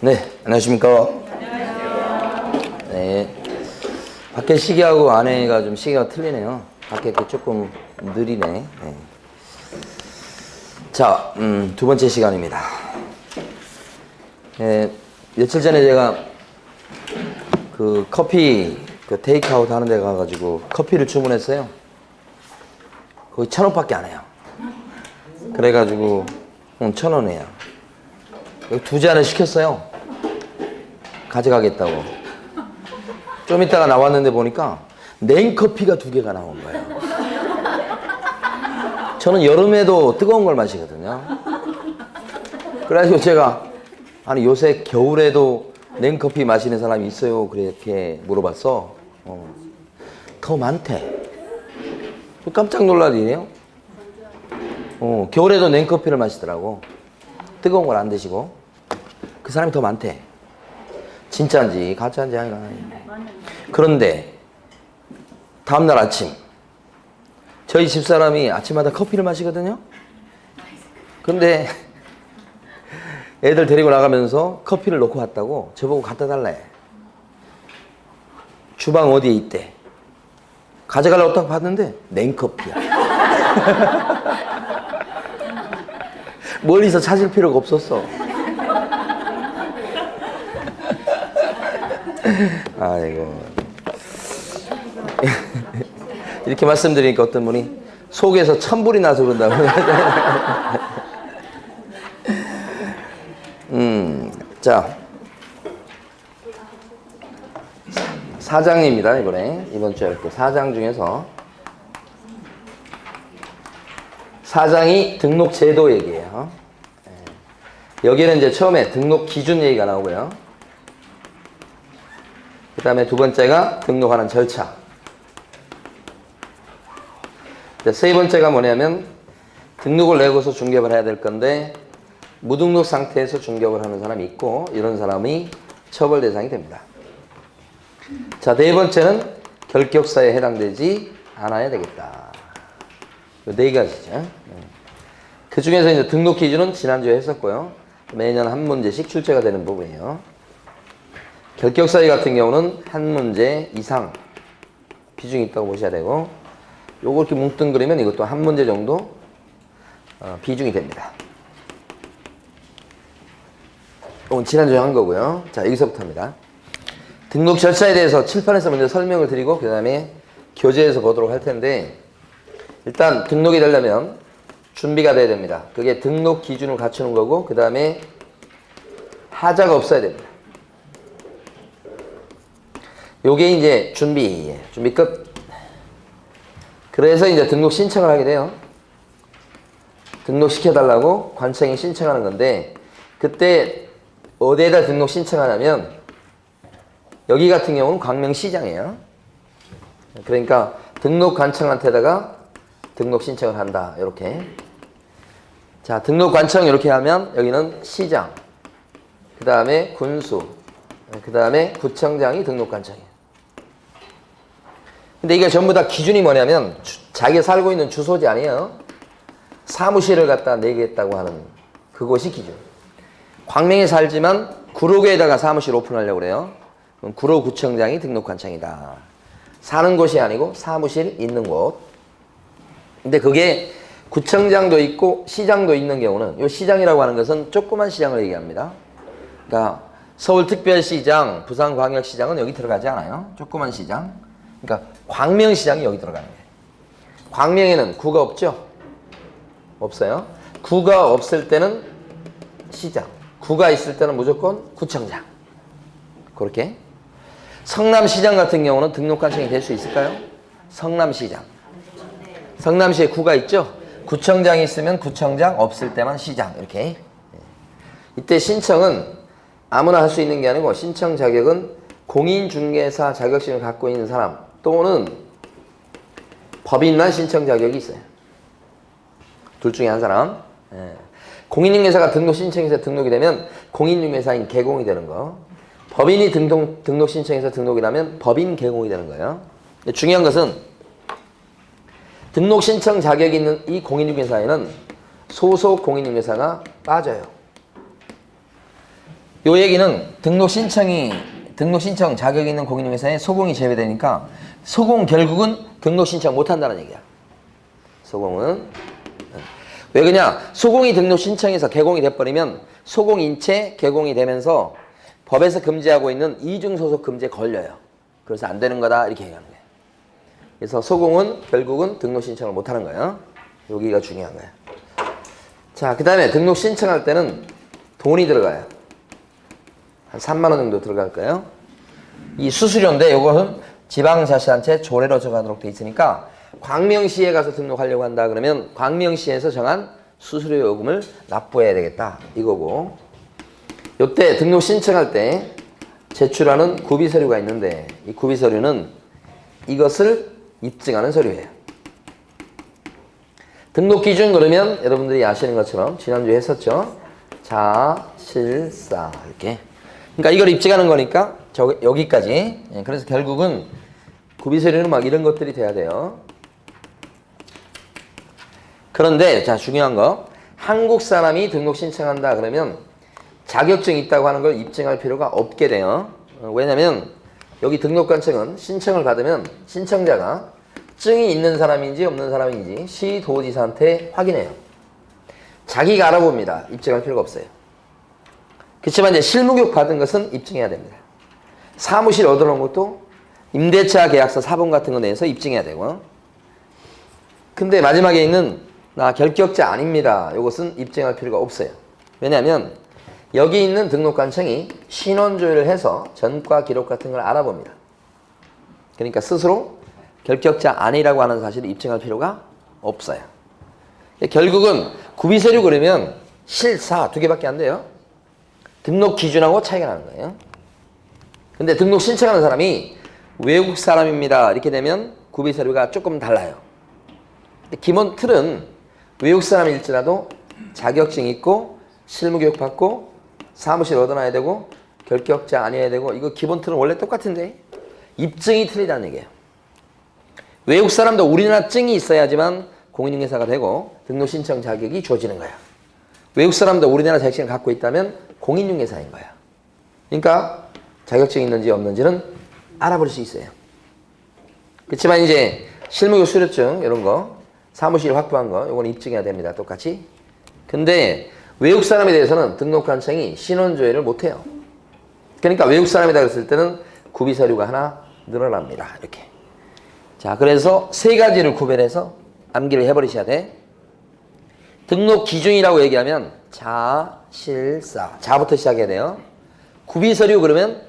네, 안녕하십니까. 네. 밖에 시계하고 안에가 좀 시계가 틀리네요. 밖에 게 조금 느리네. 네. 자, 두 번째 시간입니다. 며칠 전에 제가 그 커피 그 테이크아웃 하는 데 가가지고 커피를 주문했어요. 거의 1,000원밖에 안 해요. 그래가지고 1,000원이에요. 여기 2잔을 시켰어요. 가져가겠다고. 좀 이따가 나왔는데 보니까 냉커피가 2개가 나온 거예요. 저는 여름에도 뜨거운 걸 마시거든요. 그래가지고 제가 아니 요새 겨울에도 냉커피 마시는 사람이 있어요? 그렇게 물어봤어. 더 많대. 깜짝 놀랄 일이에요. 겨울에도 냉커피를 마시더라고. 뜨거운 걸 안 드시고. 그 사람이 더 많대. 진짜인지 가짜인지 아니라. 그런데 다음날 아침 저희 집사람이 아침마다 커피를 마시거든요. 근데 애들 데리고 나가면서 커피를 놓고 왔다고 저보고 갖다 달래. 주방 어디에 있대. 가져가려고 딱 봤는데 냉커피야. 멀리서 찾을 필요가 없었어. 아이고. 이렇게 말씀드리니까 어떤 분이 속에서 천불이 나서 그런다고. 자, 4장입니다. 이번 주에 이렇게 4장 중에서 4장이 등록 제도 얘기예요. 여기는 이제 처음에 등록 기준 얘기가 나오고요. 그 다음에 두 번째가 등록하는 절차. 세 번째가 뭐냐면 등록을 내고서 중개를 해야 될 건데 무등록 상태에서 중개를 하는 사람이 있고 이런 사람이 처벌 대상이 됩니다. 자, 네 번째는 결격사에 해당되지 않아야 되겠다. 네 가지죠. 그 중에서 이제 등록 기준은 지난주에 했었고요. 매년 한 문제씩 출제가 되는 부분이에요. 결격사유 같은 경우는 한 문제 이상 비중이 있다고 보셔야 되고, 요거 이렇게 뭉뚱그리면 이것도 한 문제 정도 비중이 됩니다. 이건 지난주에 한 거고요. 자, 여기서부터입니다. 등록 절차에 대해서 칠판에서 먼저 설명을 드리고 그 다음에 교재에서 보도록 할 텐데, 일단 등록이 되려면 준비가 돼야 됩니다. 그게 등록 기준을 갖추는 거고 그 다음에 하자가 없어야 됩니다. 요게 이제 준비 끝. 그래서 이제 등록 신청을 하게 돼요. 등록시켜달라고 관청이 신청하는 건데, 그때 어디에다 등록 신청하냐면 여기 같은 경우는 광명시장이에요. 그러니까 등록 관청한테다가 등록 신청을 한다. 이렇게. 자, 등록 관청 이렇게 하면 여기는 시장, 그 다음에 군수, 그 다음에 구청장이 등록 관청이에요. 근데 이게 전부 다 기준이 뭐냐면 자기가 살고 있는 주소지 아니에요. 사무실을 갖다 내겠다고 하는 그곳이 기준. 광명에 살지만 구로구에다가 사무실 오픈하려고 그래요. 그럼 구로구청장이 등록관청이다. 사는 곳이 아니고 사무실 있는 곳. 근데 그게 구청장도 있고 시장도 있는 경우는, 이 시장이라고 하는 것은 조그만 시장을 얘기합니다. 그러니까 서울특별시장, 부산광역시장은 여기 들어가지 않아요. 조그만 시장. 그러니까 광명시장이 여기 들어가는 거예요. 광명에는 구가 없죠? 없어요. 구가 없을 때는 시장, 구가 있을 때는 무조건 구청장. 그렇게. 성남시장 같은 경우는 등록관청이 될 수 있을까요? 성남시장. 성남시에 구가 있죠? 구청장이 있으면 구청장, 없을 때만 시장. 이렇게. 이때 신청은 아무나 할 수 있는 게 아니고 신청 자격은 공인중개사 자격증을 갖고 있는 사람 또는 법인만 신청 자격이 있어요. 둘 중에 한 사람. 공인중개사가 등록 신청해서 등록이 되면 공인중개사인 개공이 되는 거. 법인이 등록 신청해서 등록이 나면 법인 개공이 되는 거예요. 중요한 것은 등록 신청 자격이 있는 이 공인중개사에는 소속 공인중개사가 빠져요. 요 얘기는 등록 신청 자격이 있는 공인중개사에 소공이 제외되니까 소공 결국은 등록 신청 못 한다는 얘기야. 소공은. 왜 그러냐? 소공이 등록 신청해서 개공이 돼버리면 소공인 채 개공이 되면서 법에서 금지하고 있는 이중소속 금지에 걸려요. 그래서 안 되는 거다 이렇게 얘기하는 거예요. 그래서 소공은 결국은 등록 신청을 못 하는 거예요. 여기가 중요한 거예요. 자, 그 다음에 등록 신청할 때는 돈이 들어가요. 한 3만 원 정도 들어갈 거예요. 이 수수료인데 이것은 지방자치단체 조례로 정하도록 돼 있으니까 광명시에 가서 등록하려고 한다 그러면 광명시에서 정한 수수료 요금을 납부해야 되겠다 이거고, 요때 등록 신청할 때 제출하는 구비서류가 있는데 이 구비서류는 이것을 입증하는 서류예요. 등록 기준 그러면 여러분들이 아시는 것처럼 지난주에 했었죠. 자, 실, 사 이렇게. 그러니까 이걸 입증하는 거니까 여기까지. 그래서 결국은 구비서류는 막 이런 것들이 돼야 돼요. 그런데 자, 중요한 거, 한국 사람이 등록 신청한다 그러면 자격증이 있다고 하는 걸 입증할 필요가 없게 돼요. 왜냐면 여기 등록관청은 신청을 받으면 신청자가 증이 있는 사람인지 없는 사람인지 시도지사한테 확인해요. 자기가 알아봅니다. 입증할 필요가 없어요. 그렇지만 이제 실무교육 받은 것은 입증해야 됩니다. 사무실 얻어놓은 것도 임대차 계약서 사본 같은 거 내서 입증해야 되고, 근데 마지막에 있는 나 결격자 아닙니다. 이것은 입증할 필요가 없어요. 왜냐하면 여기 있는 등록관청이 신원조회를 해서 전과 기록 같은 걸 알아봅니다. 그러니까 스스로 결격자 아니라고 하는 사실을 입증할 필요가 없어요. 결국은 구비서류 그러면 실사 두 개밖에 안 돼요. 등록 기준하고 차이가 나는 거예요. 근데 등록 신청하는 사람이 외국 사람입니다 이렇게 되면 구비서류가 조금 달라요. 기본 틀은 외국 사람일지라도 자격증 있고 실무교육 받고 사무실 얻어놔야 되고 결격자 아니어야 되고, 이거 기본 틀은 원래 똑같은데 입증이 틀리다는 얘기예요. 외국 사람도 우리나라 증이 있어야지만 공인중개사가 되고 등록 신청 자격이 주어지는 거야. 외국 사람도 우리나라 자격증을 갖고 있다면 공인중개사인 거야. 그러니까 자격증이 있는지 없는지는 알아볼 수 있어요. 그렇지만 이제 실무교육 수료증 이런 거 사무실 확보한 거 이건 입증해야 됩니다. 똑같이. 근데 외국 사람에 대해서는 등록관청이 신원조회를 못해요. 그러니까 외국 사람이다 그랬을 때는 구비서류가 하나 늘어납니다. 이렇게. 자, 그래서 세 가지를 구별해서 암기를 해버리셔야 돼. 등록 기준이라고 얘기하면 자, 실, 사. 자부터 시작해야 돼요. 구비서류 그러면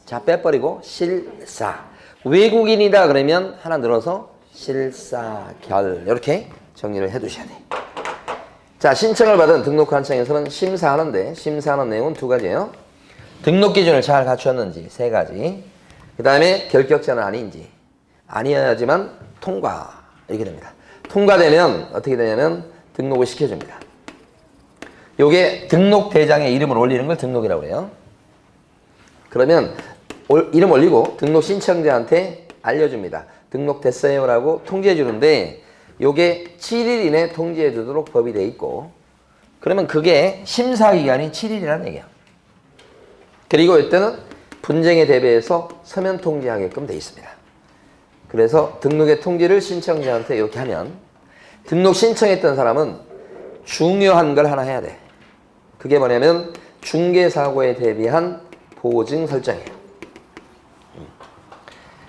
자 빼버리고 실, 사. 외국인이다 그러면 하나 늘어서 실, 사, 결. 이렇게 정리를 해두셔야 돼. 자, 신청을 받은 등록관청에서는 심사하는데 심사하는 내용은 두 가지예요. 등록 기준을 잘 갖추었는지 세 가지. 그 다음에 결격자는 아닌지. 아니어야지만 통과. 이렇게 됩니다. 통과되면 어떻게 되냐면 등록을 시켜줍니다. 요게 등록대장에 이름을 올리는 걸 등록이라고 해요. 그러면 이름 올리고 등록 신청자한테 알려줍니다. 등록됐어요 라고 통지해 주는데 요게 7일 이내 통지해 주도록 법이 돼 있고, 그러면 그게 심사기간이 7일이라는 얘기야. 그리고 이때는 분쟁에 대비해서 서면 통지하게끔 돼 있습니다. 그래서 등록의 통지를 신청자한테 이렇게 하면 등록 신청했던 사람은 중요한 걸 하나 해야 돼. 그게 뭐냐면 중개사고에 대비한 보증 설정이에요.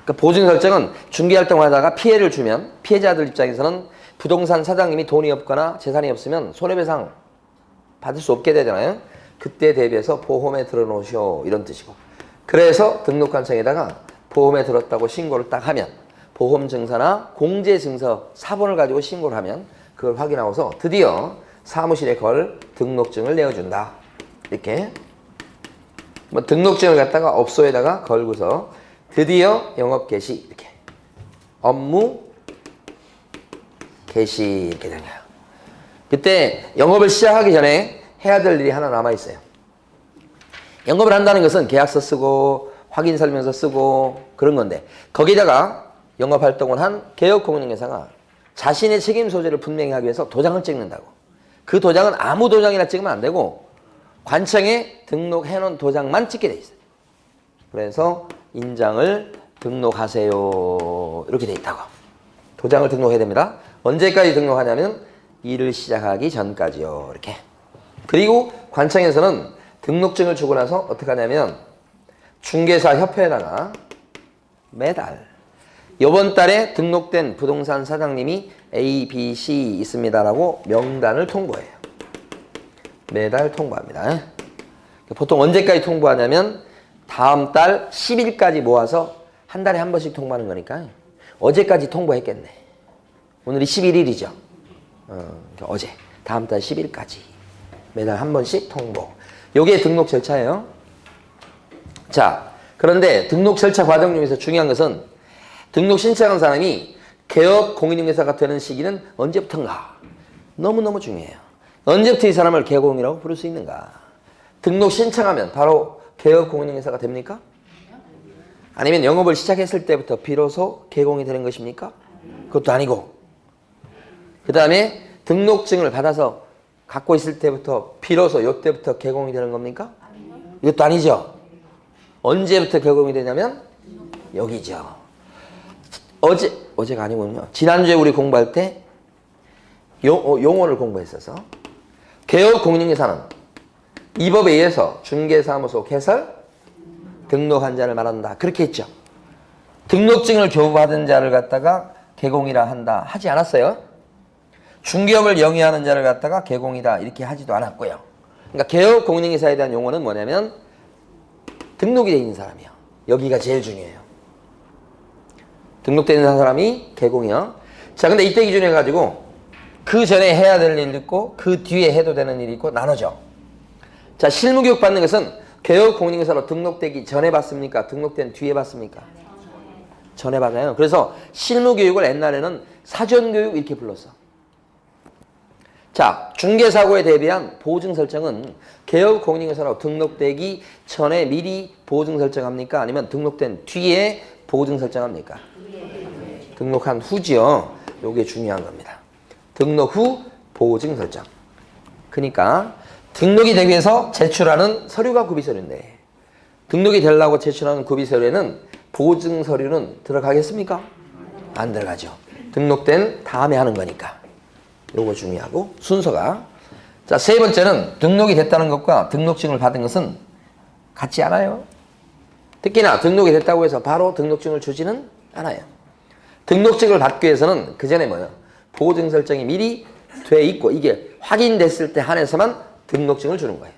그러니까 보증 설정은 중개활동을 하다가 피해를 주면 피해자들 입장에서는 부동산 사장님이 돈이 없거나 재산이 없으면 손해배상 받을 수 없게 되잖아요. 그때 대비해서 보험에 들어놓으시오 이런 뜻이고, 그래서 등록관청에다가 보험에 들었다고 신고를 딱 하면 보험증서나 공제증서 사본을 가지고 신고를 하면 그걸 확인하고서 드디어 사무실에 걸 등록증을 내어준다. 이렇게 뭐 등록증을 갖다가 업소에다가 걸고서 드디어 영업 개시 이렇게 업무 개시 이렇게 되는 거예요. 그때 영업을 시작하기 전에 해야 될 일이 하나 남아 있어요. 영업을 한다는 것은 계약서 쓰고 확인설명서 쓰고 그런 건데, 거기다가 영업활동을 한 개업공인중개사가 자신의 책임 소재를 분명히 하기 위해서 도장을 찍는다고. 그 도장은 아무 도장이나 찍으면 안 되고 관청에 등록해놓은 도장만 찍게 돼 있어요. 그래서 인장을 등록하세요. 이렇게 돼 있다고. 도장을 등록해야 됩니다. 언제까지 등록하냐면 일을 시작하기 전까지요. 이렇게. 그리고 관청에서는 등록증을 주고 나서 어떻게 하냐면 중개사 협회에다가 매달 이번 달에 등록된 부동산 사장님이 A, B, C 있습니다라고 명단을 통보해요. 매달 통보합니다. 보통 언제까지 통보하냐면 다음 달 10일까지 모아서 한 달에 한 번씩 통보하는 거니까 어제까지 통보했겠네. 오늘이 11일이죠. 어제. 다음 달 10일까지. 매달 한 번씩 통보. 요게 등록 절차예요. 자, 그런데 등록 절차 과정 중에서 중요한 것은 등록 신청한 사람이 개업 공인중개사가 되는 시기는 언제부터인가? 너무너무 중요해요. 언제부터 이 사람을 개공이라고 부를 수 있는가? 등록 신청하면 바로 개업 공인중개사가 됩니까? 아니면 영업을 시작했을 때부터 비로소 개공이 되는 것입니까? 그것도 아니고. 그 다음에 등록증을 받아서 갖고 있을 때부터 비로소 이때부터 개공이 되는 겁니까? 이것도 아니죠. 언제부터 개공이 되냐면 여기죠. 어제가 아니군요. 지난주에 우리 공부할 때 용어를 공부했어서 개업 공인중개사는 이 법에 의해서 중개사무소 개설 등록한 자를 말한다. 그렇게 했죠. 등록증을 교부받은 자를 갖다가 개공이라 한다. 하지 않았어요. 중개업을 영위하는 자를 갖다가 개공이다. 이렇게 하지도 않았고요. 그러니까 개업 공인중개사에 대한 용어는 뭐냐면 등록이 되어 있는 사람이요. 여기가 제일 중요해요. 등록되어 있는 사람이 개공이요. 자, 근데 이때 기준에 가지고 그 전에 해야 될 일이 있고 그 뒤에 해도 되는 일이 있고 나눠져. 자, 실무교육 받는 것은 개업 공인중개사로 등록되기 전에 받습니까? 등록된 뒤에 받습니까? 전에 받아요. 그래서 실무교육을 옛날에는 사전교육 이렇게 불렀어. 자, 중개사고에 대비한 보증 설정은 개업 공인중개사로 등록되기 전에 미리 보증 설정합니까? 아니면 등록된 뒤에 보증 설정합니까? 등록한 후지요. 요게 중요한 겁니다. 등록 후 보증 설정. 그러니까 등록이 되기 위해서 제출하는 서류가 구비서류인데 등록이 되려고 제출하는 구비서류에는 보증 서류는 들어가겠습니까? 안 들어가죠. 등록된 다음에 하는 거니까. 요거 중요하고 순서가. 자, 세 번째는 등록이 됐다는 것과 등록증을 받은 것은 같지 않아요. 특히나 등록이 됐다고 해서 바로 등록증을 주지는 않아요. 등록증을 받기 위해서는 그 전에 뭐예요? 보증 설정이 미리 돼 있고 이게 확인됐을 때 한해서만 등록증을 주는 거예요.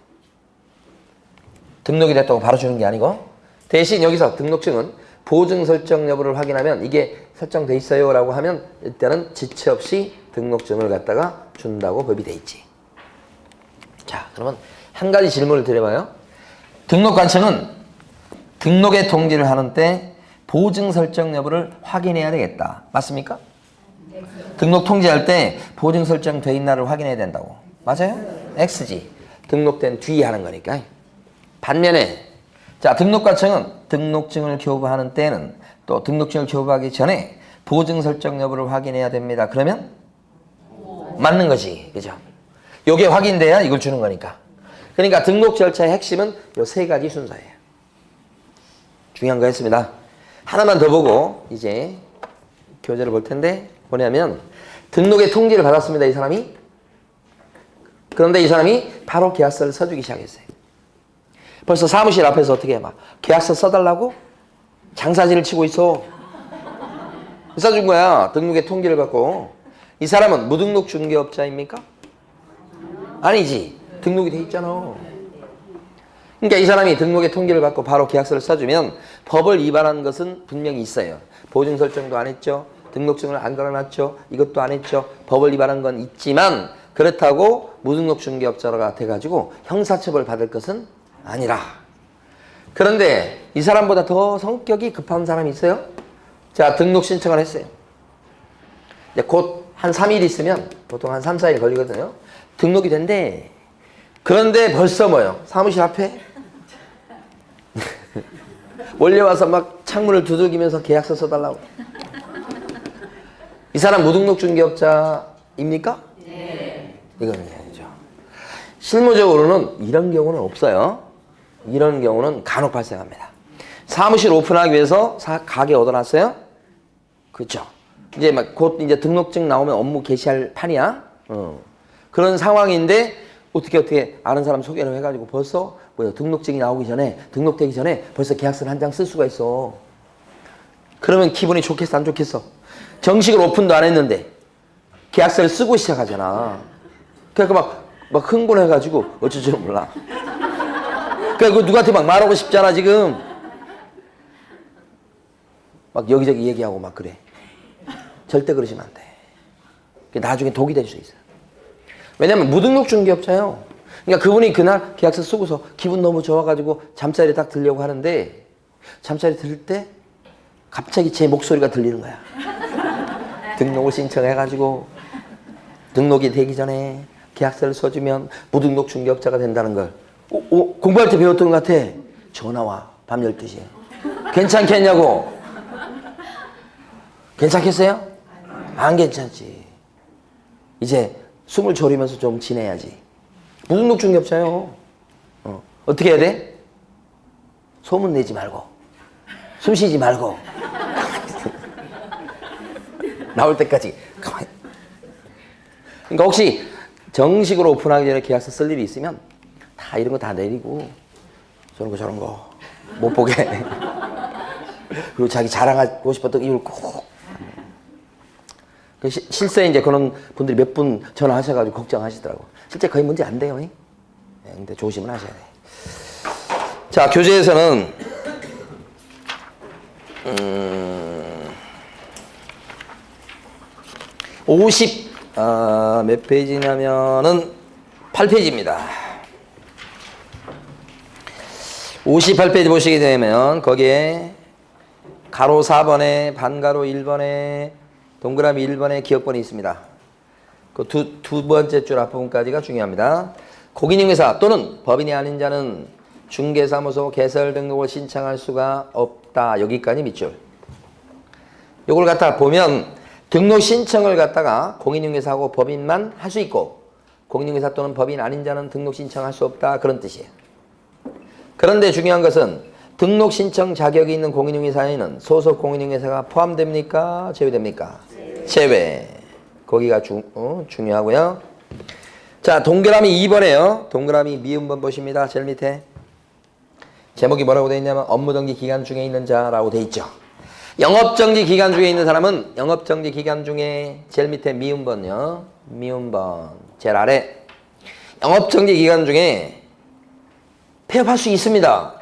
등록이 됐다고 바로 주는 게 아니고 대신 여기서 등록증은 보증 설정 여부를 확인하면 이게 설정돼 있어요 라고 하면 일단은 지체 없이 등록증을 갖다가 준다고 법이 돼 있지. 자, 그러면 한 가지 질문을 드려봐요. 등록관청은 등록의 통지를 하는 때 보증 설정 여부를 확인해야 되겠다. 맞습니까? 등록 통지할 때 보증 설정 돼 있나를 확인해야 된다고. 맞아요? X지. 등록된 뒤에 하는 거니까. 반면에 자, 등록관청은 등록증을 교부하는 때는 또 등록증을 교부하기 전에 보증 설정 여부를 확인해야 됩니다. 그러면 맞는 거지. 그죠? 요게 확인돼야 이걸 주는 거니까. 그러니까 등록 절차의 핵심은 요 세 가지 순서예요. 중요한 거 했습니다. 하나만 더 보고 이제 교재를 볼 텐데 뭐냐면 등록의 통지를 받았습니다. 이 사람이. 그런데 이 사람이 바로 계약서를 써주기 시작했어요. 벌써 사무실 앞에서 어떻게 해? 막 계약서 써달라고? 장사지를 치고 있어. 써준 거야. 등록의 통지를 받고. 이 사람은 무등록 중개업자입니까? 아니지. 등록이 돼 있잖아. 그러니까 이 사람이 등록의 통지를 받고 바로 계약서를 써주면 법을 위반한 것은 분명히 있어요. 보증 설정도 안 했죠. 등록증을 안 걸어놨죠. 이것도 안 했죠. 법을 위반한 건 있지만 그렇다고 무등록 중개업자가 돼가지고 형사처벌 받을 것은 아니라. 그런데 이 사람보다 더 성격이 급한 사람이 있어요. 자, 등록 신청을 했어요. 이제 곧 한 3일 있으면 보통 한 3, 4일 걸리거든요. 등록이 된대. 그런데 벌써 뭐요? 사무실 앞에 몰려와서 막 창문을 두들기면서 계약서 써달라고. 이 사람 무등록 중개업자입니까? 네. 이건 아니죠. 실무적으로는 이런 경우는 없어요. 이런 경우는 간혹 발생합니다. 사무실 오픈하기 위해서 가게 얻어놨어요? 그렇죠. 이제 막 곧 이제 등록증 나오면 업무 개시할 판이야. 그런 상황인데 어떻게 아는 사람 소개를 해가지고 벌써 등록증이 나오기 전에 등록되기 전에 벌써 계약서를 한 장 쓸 수가 있어. 그러면 기분이 좋겠어 안 좋겠어? 정식으로 오픈도 안 했는데 계약서를 쓰고 시작하잖아. 그러니까 막 흥분해가지고 어쩔 줄 몰라. 그러니까 누구한테 막 말하고 싶잖아 지금. 막 여기저기 얘기하고 막 그래. 절대 그러시면 안 돼. 나중에 독이 될 수 있어요. 왜냐면 무등록 중개업자예요. 그러니까 그분이 그날 계약서 쓰고서 기분 너무 좋아가지고 잠자리에 딱 들려고 하는데 잠자리 들 때 갑자기 제 목소리가 들리는 거야. 등록을 신청해가지고 등록이 되기 전에 계약서를 써주면 무등록 중개업자가 된다는 걸 공부할 때 배웠던 것 같아. 전화 와. 밤 12시에. 괜찮겠냐고. 괜찮겠어요? 안 괜찮지. 이제 숨을 졸이면서 좀 지내야지. 무등록 중개업자요. 어떻게 해야 돼? 소문 내지 말고 숨 쉬지 말고 나올 때까지 가만히. 그러니까 혹시 정식으로 오픈하기 전에 계약서 쓸 일이 있으면 다 이런 거 다 내리고 저런 거 못 보게. 그리고 자기 자랑하고 싶었던 이유를 꼭. 실제 이제 그런 분들이 몇 분 전화하셔가지고 걱정하시더라고. 실제 거의 문제 안 돼요. 네, 근데 조심을 하셔야 돼. 자, 교재에서는 몇 페이지냐면은 8페이지입니다. 58페이지 보시게 되면 거기에 가로 4번에 반가로 1번에 동그라미 1번에 기억번이 있습니다. 그 두 번째 줄 앞부분까지가 중요합니다. 공인중개사 또는 법인이 아닌 자는 중개사무소 개설 등록을 신청할 수가 없다. 여기까지 밑줄. 요걸 갖다 보면 등록 신청을 갖다가 공인중개사하고 법인만 할 수 있고 공인중개사 또는 법인 아닌 자는 등록 신청할 수 없다. 그런 뜻이에요. 그런데 중요한 것은 등록 신청 자격이 있는 공인중개사에는 소속 공인중개사가 포함됩니까? 제외됩니까? 제외. 거기가 중요하고요. 자, 동그라미 2번에요. 동그라미 미음번 보십니다. 제일 밑에. 제목이 뭐라고 되어 있냐면 업무정지 기간 중에 있는 자라고 되어 있죠. 영업정지 기간 중에 있는 사람은 영업정지 기간 중에 제일 밑에 미음번요. 미음번. 제일 아래. 영업정지 기간 중에 폐업할 수 있습니다.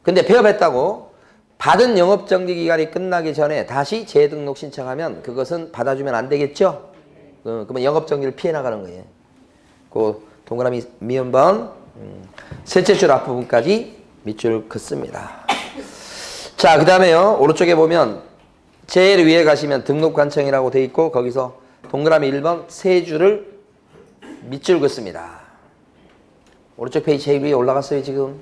근데 폐업했다고 받은 영업정지 기간이 끝나기 전에 다시 재등록 신청하면 그것은 받아주면 안 되겠죠? 그러면 영업정지를 피해 나가는 거예요. 그 동그라미 미음번 셋째 줄 앞부분까지 밑줄 긋습니다. 자, 그 다음에요. 오른쪽에 보면 제일 위에 가시면 등록관청이라고 돼 있고 거기서 동그라미 1번 세 줄을 밑줄 긋습니다. 오른쪽 페이지 제일 위에 올라갔어요 지금.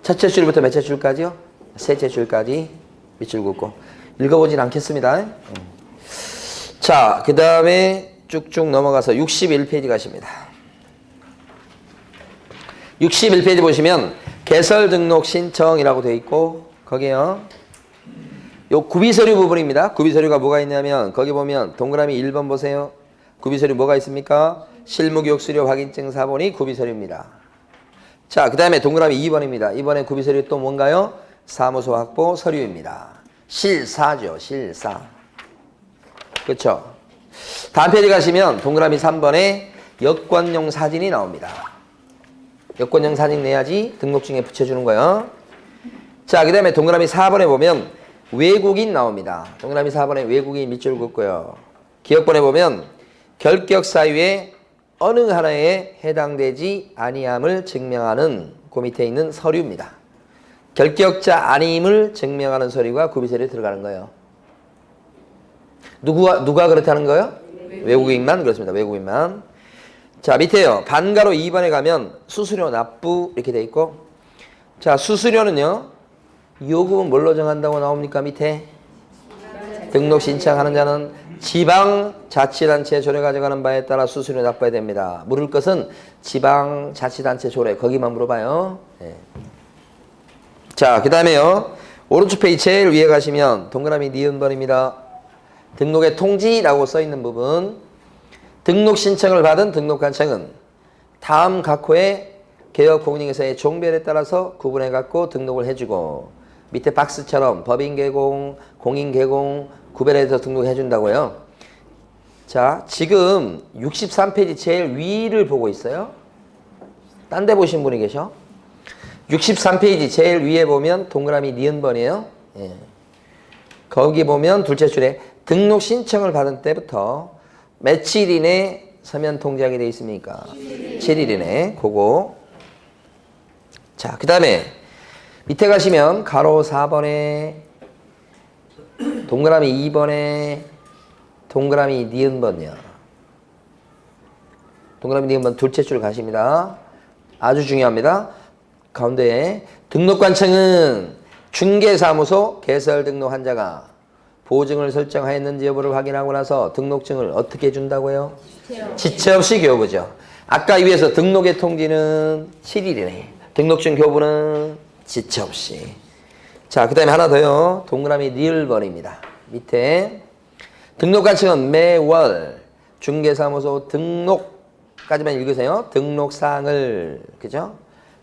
첫째 줄부터 몇째 줄까지요? 셋째 줄까지 밑줄 긋고 읽어보진 않겠습니다. 자, 그 다음에 쭉쭉 넘어가서 61페이지 가십니다. 61페이지 보시면 개설 등록 신청이라고 되어 있고 거기에요. 요 구비서류 부분입니다. 구비서류가 뭐가 있냐면 거기 보면 동그라미 1번 보세요. 구비서류 뭐가 있습니까? 실무교육 수료 확인증 사본이 구비서류입니다. 자, 그 다음에 동그라미 2번입니다. 이번에 구비서류 또 뭔가요? 사무소 확보 서류입니다. 실사죠. 실사. 그렇죠? 다음 페이지 가시면 동그라미 3번에 여권용 사진이 나옵니다. 여권용 사진 내야지 등록증에 붙여주는 거예요. 자, 그 다음에 동그라미 4번에 보면 외국인 나옵니다. 동그라미 4번에 외국인 밑줄 긋고요. 기억번에 보면 결격 사유에 어느 하나에 해당되지 아니함을 증명하는 그 밑에 있는 서류입니다. 결격자 아님을 증명하는 서류가 구비서류에 들어가는 거예요. 누가 그렇다는 거예요? 외국인만 그렇습니다. 외국인만. 자, 밑에요. 반가로 2번에 가면 수수료 납부 이렇게 돼 있고 자, 수수료는요. 요금은 뭘로 정한다고 나옵니까? 밑에 등록 신청하는 자는 지방자치단체 조례 가져가는 바에 따라 수수료 납부해야 됩니다. 물을 것은 지방자치단체 조례 거기만 물어봐요. 네. 자, 그 다음에요. 오른쪽 페이지 제일 위에 가시면 동그라미 니은번입니다. 등록의 통지라고 써있는 부분. 등록 신청을 받은 등록관청은 다음 각 호의 개업공인회사의 종별에 따라서 구분해갖고 등록을 해주고 밑에 박스처럼 법인 개공, 공인 개공 구별해서 등록해준다고요. 자, 지금 63페이지 제일 위를 보고 있어요. 딴 데 보신 분이 계셔? 63페이지 제일 위에 보면 동그라미 니은번이에요. 예. 거기 보면 둘째 줄에 등록 신청을 받은 때부터 며칠 이내 서면 통지하게 돼 있습니까? 7일 이내. 그거. 자, 그 다음에 밑에 가시면 가로 4번에 동그라미 2번에 동그라미 니은번이요. 동그라미 니은번 둘째 줄 가십니다. 아주 중요합니다. 가운데에 등록관청은 중개사무소 개설 등록 환자가 보증을 설정하였는지 여부를 확인하고 나서 등록증을 어떻게 준다고요? 지체 없이 교부죠. 아까 위에서 등록의 통지는 7일이네. 등록증 교부는 지체 없이. 자, 그 다음에 하나 더요. 동그라미 니을번입니다. 밑에 등록관청은 매월 중개사무소 등록까지만 읽으세요. 등록사항을, 그죠?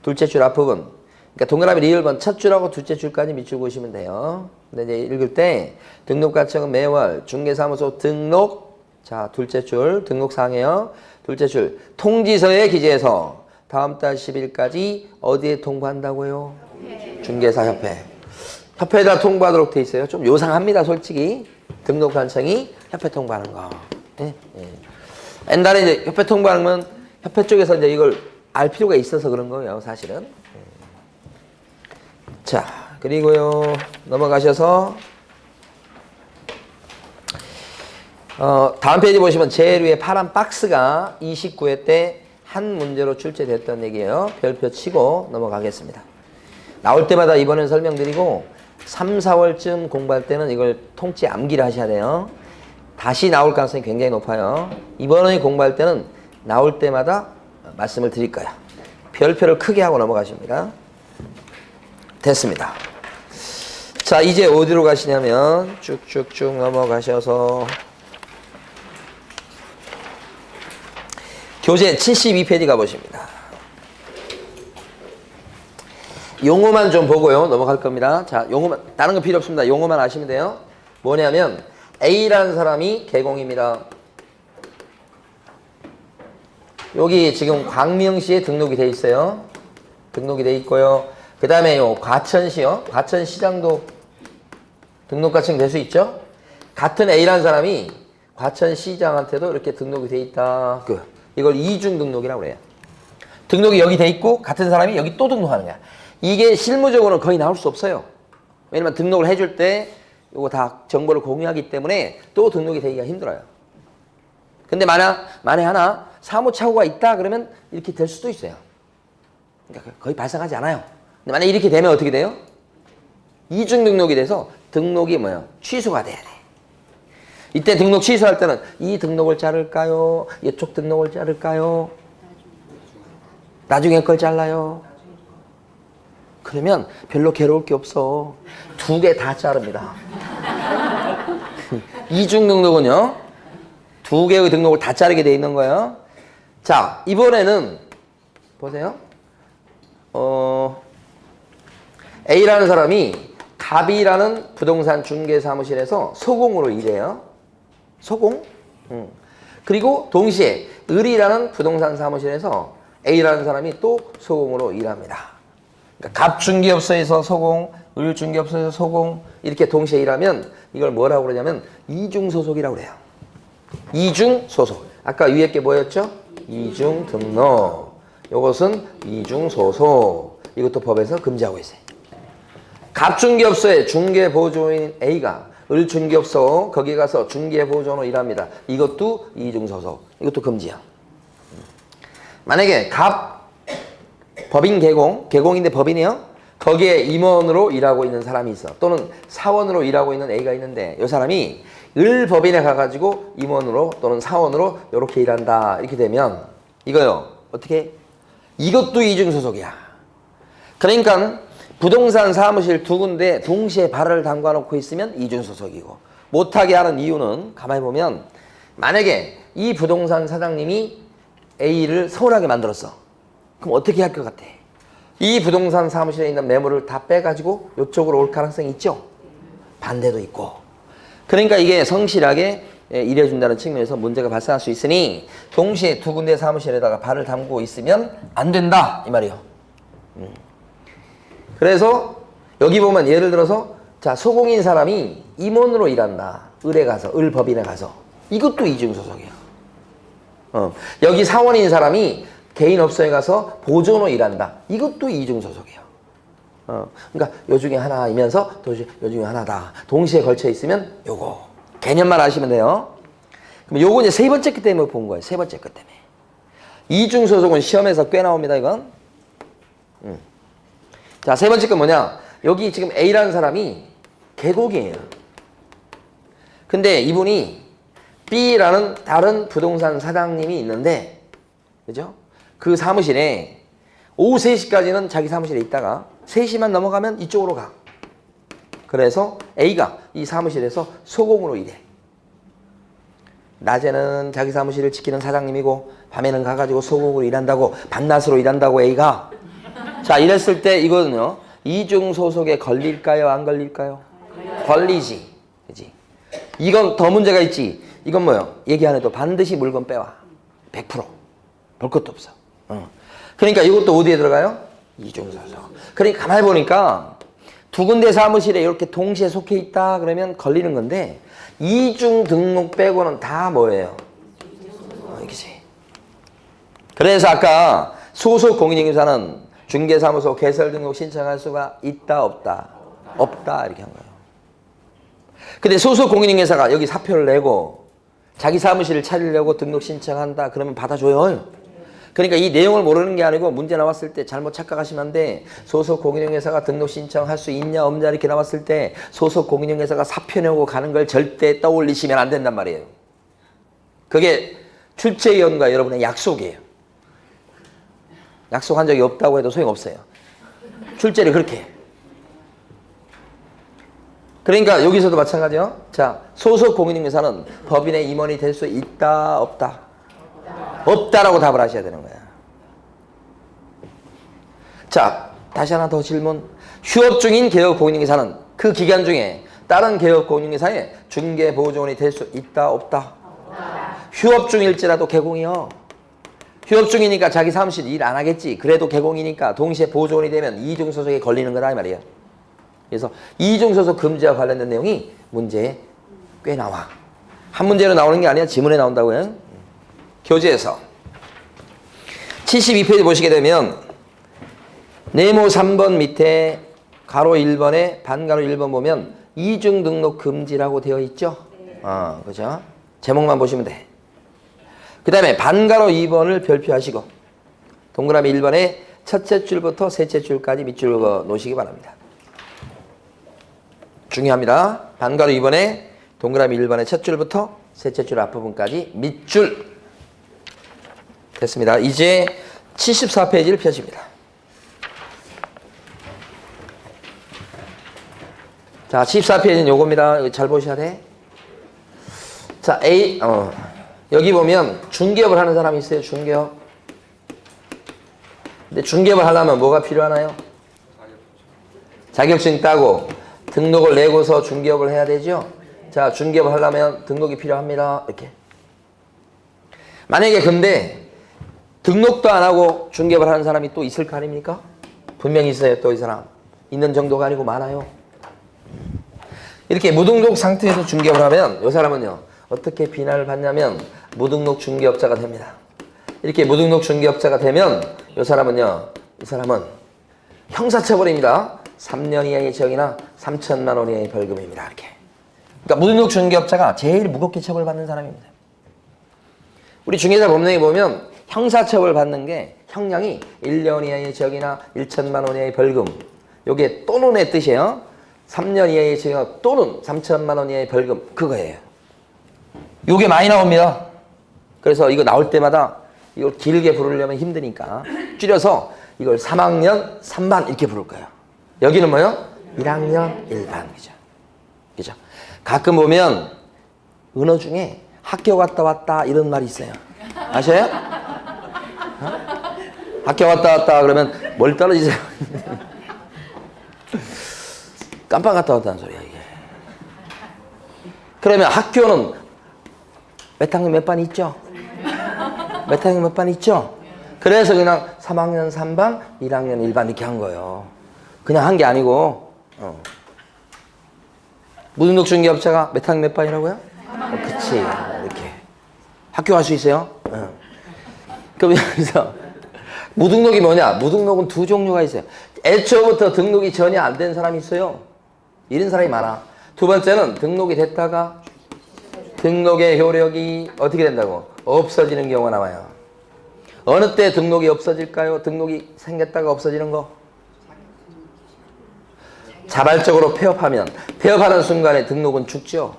둘째 줄 앞부분. 그러니까 동그라미 리을번 첫 줄하고 둘째 줄까지 밑줄 그으시면 돼요. 근데 이제 읽을 때 등록관청은 매월 중개사무소 등록, 자, 둘째 줄 등록사항이에요. 둘째 줄 통지서에 기재해서 다음 달 10일까지 어디에 통보한다고요? 중개사 협회. 협회에다 통보하도록 돼 있어요. 좀 요상합니다, 솔직히. 등록관청이 협회 통보하는 거. 예? 예. 옛날에 이제 협회 통보하는 건 협회 쪽에서 이제 이걸 알 필요가 있어서 그런 거예요, 사실은. 자, 그리고요, 넘어가셔서, 다음 페이지 보시면 제일 위에 파란 박스가 29회 때 한 문제로 출제됐던 얘기예요. 별표 치고 넘어가겠습니다. 나올 때마다 이번엔 설명드리고, 3, 4월쯤 공부할 때는 이걸 통째 암기를 하셔야 돼요. 다시 나올 가능성이 굉장히 높아요. 이번에 공부할 때는 나올 때마다 말씀을 드릴 거야. 별표를 크게 하고 넘어가십니다. 됐습니다. 자, 이제 어디로 가시냐면 쭉쭉쭉 넘어가셔서 교재 72페이지 가보십니다. 용어만 좀 보고요. 넘어갈 겁니다. 자, 용어만, 다른 거 필요 없습니다. 용어만 아시면 돼요. 뭐냐면 A라는 사람이 개공입니다. 여기 지금 광명시에 등록이 돼 있어요. 등록이 돼 있고요. 그 다음에 요 과천시요. 과천시장도 등록과청 될 수 있죠. 같은 A라는 사람이 과천시장한테도 이렇게 등록이 돼 있다. 이걸 이중 등록이라고 그래요. 등록이 여기 돼 있고 같은 사람이 여기 또 등록하는 거야. 이게 실무적으로는 거의 나올 수 없어요. 왜냐면 등록을 해줄 때 이거 다 정보를 공유하기 때문에 또 등록이 되기가 힘들어요. 근데 만에 하나 사무차고가 있다 그러면 이렇게 될 수도 있어요. 그러니까 거의 발생하지 않아요. 근데 만약에 이렇게 되면 어떻게 돼요? 이중 등록이 돼서 등록이 뭐예요? 취소가 돼야 돼. 이때 등록 취소할 때는 이 등록을 자를까요? 이쪽 등록을 자를까요? 나중에 걸 잘라요. 그러면 별로 괴로울 게 없어. 두 개 다 자릅니다. 이중 등록은요. 두 개의 등록을 다 자르게 돼 있는 거예요. 자, 이번에는 보세요. A라는 사람이 갑이라는 부동산 중개사무실에서 소공으로 일해요. 소공? 그리고 동시에 을이라는 부동산 사무실에서 A라는 사람이 또 소공으로 일합니다. 그러니까 갑중개업소에서 소공, 을중개업소에서 소공 이렇게 동시에 일하면 이걸 뭐라고 그러냐면 이중소속이라고 그래요. 이중소속. 아까 위에 게 뭐였죠? 이중등록. 이것은 이중소속. 이것도 법에서 금지하고 있어요. 갑중개업소의 중개보조인 A가 을중개업소 거기 가서 중개보조로 일합니다. 이것도 이중소속. 이것도 금지야. 만약에 갑 법인 개공인데 법인이요. 거기에 임원으로 일하고 있는 사람이 있어. 또는 사원으로 일하고 있는 A가 있는데 이 사람이 을법인에 가가지고 임원으로 또는 사원으로 이렇게 일한다. 이렇게 되면 이거요. 어떻게? 이것도 이중소속이야. 그러니까 부동산 사무실 두 군데 동시에 발을 담가 놓고 있으면 이중소속이고 못하게 하는 이유는 가만히 보면 만약에 이 부동산 사장님이 A를 서운하게 만들었어. 그럼 어떻게 할 것 같아? 이 부동산 사무실에 있는 매물을 다 빼가지고 이쪽으로 올 가능성이 있죠? 반대도 있고. 그러니까 이게 성실하게 일해준다는 측면에서 문제가 발생할 수 있으니 동시에 두 군데 사무실에다가 발을 담고 있으면 안 된다 이 말이요. 그래서 여기 보면 예를 들어서 자 소공인 사람이 임원으로 일한다. 을에 가서 을법인에 가서 이것도 이중소속이야. 여기 사원인 사람이 개인업소에 가서 보조로 일한다. 이것도 이중소속이야. 그러니까 요 중에 하나이면서 요 중에 하나다. 동시에 걸쳐 있으면 요거 개념만 아시면 돼요. 그럼 요거 이제 세 번째 것 때문에 본 거예요. 세 번째 것 때문에. 이중소속은 시험에서 꽤 나옵니다. 이건. 자, 세 번째 건 뭐냐? 여기 지금 A라는 사람이 계곡이에요. 근데 이분이 B라는 다른 부동산 사장님이 있는데, 그죠? 그 사무실에 오후 3시까지는 자기 사무실에 있다가 3시만 넘어가면 이쪽으로 가. 그래서 A가 이 사무실에서 소공으로 일해. 낮에는 자기 사무실을 지키는 사장님이고 밤에는 가가지고 소공으로 일한다고 밤낮으로 일한다고 A가. 자, 이랬을 때 이거는요. 이중소속에 걸릴까요? 안 걸릴까요? 걸리지. 그치? 이건 더 문제가 있지. 이건 뭐요? 얘기 안 해도 반드시 물건 빼와. 100%. 볼 것도 없어. 그러니까 이것도 어디에 들어가요? 이중소속. 그러니까 가만히 보니까 두 군데 사무실에 이렇게 동시에 속해 있다 그러면 걸리는 건데 이중 등록 빼고는 다 뭐예요? 이거지. 그래서 아까 소속 공인중개사는 중개사무소 개설 등록 신청할 수가 있다 없다? 없다 이렇게 한 거예요. 근데 소속 공인중개사가 여기 사표를 내고 자기 사무실을 차리려고 등록 신청한다 그러면 받아줘요. 그러니까 이 내용을 모르는 게 아니고 문제 나왔을 때 잘못 착각하시면 안 돼. 소속 공인중개사가 등록 신청할 수 있냐 없냐 이렇게 나왔을 때 소속 공인중개사가 사표 내고 가는 걸 절대 떠올리시면 안 된단 말이에요. 그게 출제위원과 여러분의 약속이에요. 약속한 적이 없다고 해도 소용없어요. 출제를 그렇게 해. 그러니까 여기서도 마찬가지요. 자, 소속 공인중개사는 법인의 임원이 될 수 있다 없다? 없다라고 답을 하셔야 되는 거야. 자, 다시 하나 더 질문. 휴업 중인 개업 공인중개사는 그 기간 중에 다른 개업 공인중개사의 중개 보조원이 될 수 있다 없다? 휴업 중일지라도 개공이요. 휴업 중이니까 자기 사무실 일 안 하겠지. 그래도 개공이니까 동시에 보조원이 되면 이중소속에 걸리는 거다 이 말이에요. 그래서 이중소속 금지와 관련된 내용이 문제에 꽤 나와. 한 문제로 나오는 게 아니라 지문에 나온다고요. 교재에서 72페이지 보시게 되면 네모 3번 밑에 가로 1번에 반가로 1번 보면 이중 등록 금지라고 되어 있죠? 그죠? 제목만 보시면 돼. 그 다음에 반가로 2번을 별표하시고 동그라미 1번에 첫째 줄부터 셋째 줄까지 밑줄 그어 놓으시기 바랍니다. 중요합니다. 반가로 2번에 동그라미 1번에 첫 줄부터 셋째 줄 앞부분까지 밑줄. 됐습니다. 이제 74페이지를 펴십니다. 자, 74페이지는 요겁니다. 잘 보셔야 돼. 자, A, 여기 보면 중개업을 하는 사람이 있어요. 중개업. 근데 중개업을 하려면 뭐가 필요하나요? 자격증 따고 등록을 내고서 중개업을 해야 되죠. 자, 중개업을 하려면 등록이 필요합니다. 이렇게. 만약에 근데 등록도 안 하고 중개업을 하는 사람이 또 있을 거 아닙니까? 분명히 있어요. 또 이 사람. 있는 정도가 아니고 많아요. 이렇게 무등록 상태에서 중개업을 하면 이 사람은요. 어떻게 비난을 받냐면 무등록 중개업자가 됩니다. 이렇게 무등록 중개업자가 되면 이 사람은요. 이 사람은 형사처벌입니다. 3년 이하의 징역이나 3천만 원 이하의 벌금입니다. 이렇게. 그러니까 무등록 중개업자가 제일 무겁게 처벌받는 사람입니다. 우리 중개사 법령에 보면 형사처벌 받는 게 형량이 1년 이하의 징역이나 1천만 원 이하의 벌금, 요게 또는의 뜻이에요. 3년 이하의 징역 또는 3천만 원 이하의 벌금, 그거예요. 요게 많이 나옵니다. 그래서 이거 나올 때마다 이걸 길게 부르려면 힘드니까 줄여서 이걸 3학년 3반 이렇게 부를 거예요. 여기는 뭐요? 1학년 1반. 그죠? 그죠? 가끔 보면 은어 중에 학교 갔다 왔다 이런 말이 있어요. 아셔요? 어? 학교 갔다 왔다 그러면 뭘 떨어지세요? 깜빡 갔다 왔다는 소리야 이게. 그러면 학교는 몇 학년 몇 반 있죠? 몇 학년 몇 반 있죠? 그래서 그냥 3학년 3반, 1학년 1반 이렇게 한 거예요. 그냥 한 게 아니고 무등록 중개업자가 몇 학년 몇 반이라고요? 그치 이렇게 학교 갈 수 있어요? 그럼 여기서 무등록이 뭐냐? 무등록은 두 종류가 있어요. 애초부터 등록이 전혀 안 된 사람이 있어요. 이런 사람이 많아. 두 번째는 등록이 됐다가 등록의 효력이 어떻게 된다고? 없어지는 경우가 나와요. 어느 때 등록이 없어질까요? 등록이 생겼다가 없어지는 거? 자발적으로 폐업하면, 폐업하는 순간에 등록은 죽죠.